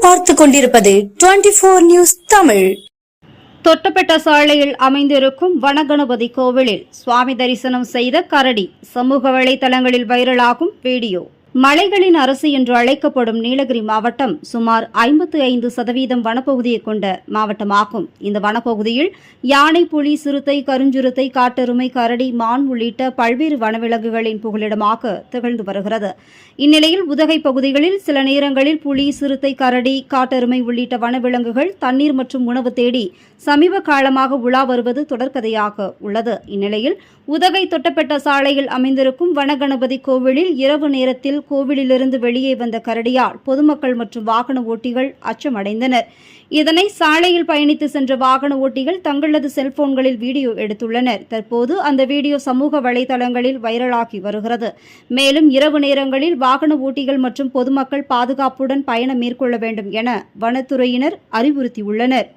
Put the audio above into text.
பார்த்துக் கொண்டிருப்பது 24 நியூஸ் தமிழ். தொட்டபெட்ட சாலையில் அமைந்திருக்கும் வனகணபதி கோவிலில் சுவாமி தரிசனம் செய்த கரடி. சமூக வலைதளங்களில் வைரலாகும் வீடியோ. மலைகளின் அரசு என்று அழைக்கப்படும் நீலகிரி மாவட்டம் சுமார் 55% வனப்பகுதியை கொண்ட மாவட்டமாகும். இந்த வனப்பகுதியில் யானை, புலி, சிறுத்தை, கருஞ்சிறுத்தை, காட்டெருமை, கரடி, மான் உள்ளிட்ட பல்வேறு வனவிலங்குகளின் புகலிடமாக திகழ்ந்து வருகிறது. இந்நிலையில் உதகை பகுதிகளில் சில நேரங்களில் புலி, சிறுத்தை, கரடி, காட்டெருமை உள்ளிட்ட வனவிலங்குகள் தண்ணீர் மற்றும் உணவு தேடி சமீப காலமாக உலா வருவது தொடர்கதையாக உள்ளது. இந்நிலையில் உதகை தொட்டபெட்ட சாலையில் அமைந்திருக்கும் வனகணபதி கோவிலில் இரவு நேரத்தில் கோவிலிலிருந்து வெளியே வந்த கரடியால் பொதுமக்கள் மற்றும் வாகன ஓட்டிகள் அச்சமடைந்தனர். இதனை சாலையில் பயணித்து சென்ற வாகன ஓட்டிகள் தங்களது செல்போன்களில் வீடியோ எடுத்துள்ளனர். தற்போது அந்த வீடியோ சமூக வலைதளங்களில் வைரலாகி வருகிறது. மேலும் இரவு நேரங்களில் வாகன ஓட்டிகள் மற்றும் பொதுமக்கள் பாதுகாப்புடன் பயணம் மேற்கொள்ள வேண்டும் என வனத்துறையினர் அறிவுறுத்தியுள்ளனர்.